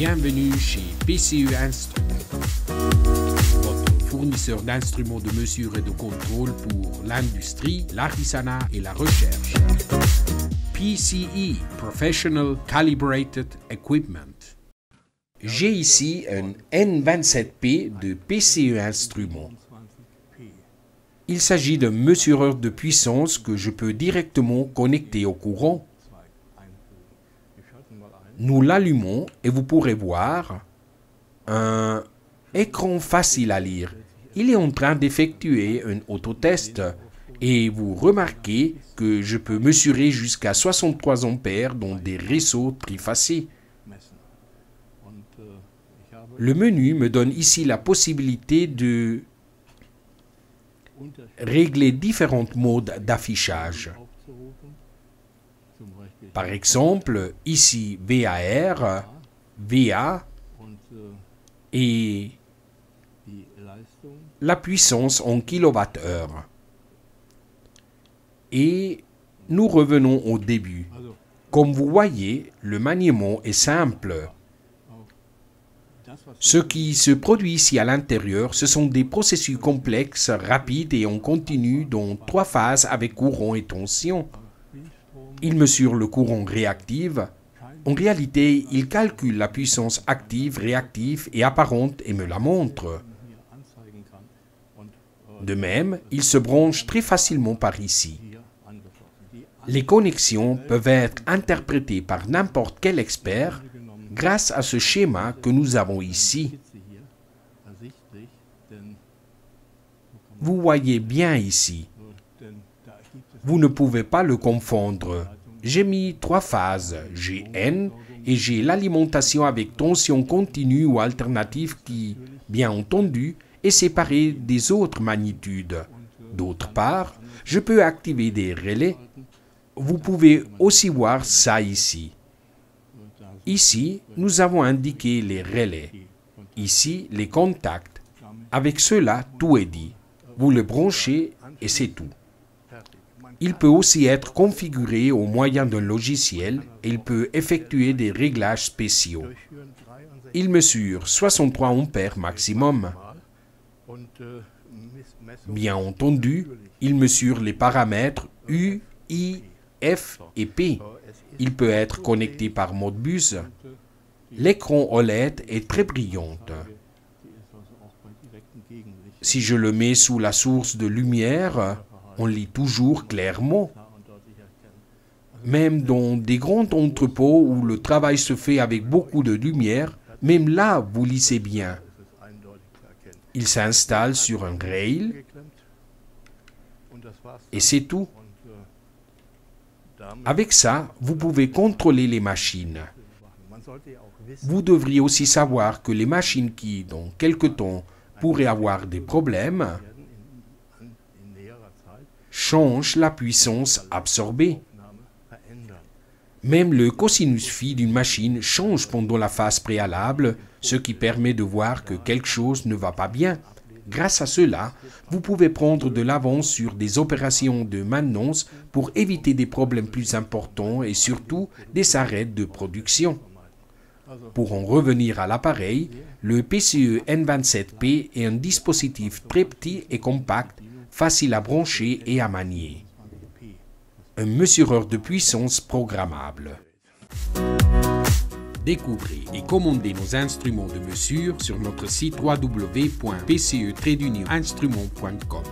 Bienvenue chez PCE Instruments, votre fournisseur d'instruments de mesure et de contrôle pour l'industrie, l'artisanat et la recherche. PCE, Professional Calibrated Equipment. J'ai ici un N27P de PCE Instruments. Il s'agit d'un mesureur de puissance que je peux directement connecter au courant. Nous l'allumons et vous pourrez voir un écran facile à lire. Il est en train d'effectuer un autotest et vous remarquez que je peux mesurer jusqu'à 63 ampères dans des réseaux trifacés. Le menu me donne ici la possibilité de régler différents modes d'affichage. Par exemple, ici VAR, VA et la puissance en kWh. Et nous revenons au début. Comme vous voyez, le maniement est simple. Ce qui se produit ici à l'intérieur, ce sont des processus complexes, rapides et en continu dans 3 phases avec courant et tension. Il mesure le courant réactif. En réalité, il calcule la puissance active, réactive et apparente et me la montre. De même, il se branche très facilement par ici. Les connexions peuvent être interprétées par n'importe quel expert grâce à ce schéma que nous avons ici. Vous voyez bien ici. Vous ne pouvez pas le confondre. J'ai mis 3 phases. J'ai N et j'ai l'alimentation avec tension continue ou alternative qui, bien entendu, est séparée des autres magnitudes. D'autre part, je peux activer des relais. Vous pouvez aussi voir ça ici. Ici, nous avons indiqué les relais. Ici, les contacts. Avec cela, tout est dit. Vous le branchez et c'est tout. Il peut aussi être configuré au moyen d'un logiciel et il peut effectuer des réglages spéciaux. Il mesure 63 ampères maximum. Bien entendu, il mesure les paramètres U, I, F et P. Il peut être connecté par Modbus. L'écran OLED est très brillant. Si je le mets sous la source de lumière, on lit toujours clairement. Même dans des grands entrepôts où le travail se fait avec beaucoup de lumière, même là, vous lisez bien. Il s'installe sur un rail et c'est tout. Avec ça, vous pouvez contrôler les machines. Vous devriez aussi savoir que les machines qui, dans quelque temps, pourraient avoir des problèmes, changent la puissance absorbée. Même le cosinus phi d'une machine change pendant la phase préalable, ce qui permet de voir que quelque chose ne va pas bien. Grâce à cela, vous pouvez prendre de l'avance sur des opérations de maintenance pour éviter des problèmes plus importants et surtout des arrêts de production. Pour en revenir à l'appareil, le PCE N27P est un dispositif très petit et compact, facile à brancher et à manier. Un mesureur de puissance programmable. Découvrez et commandez nos instruments de mesure sur notre site www.pce-instruments.com.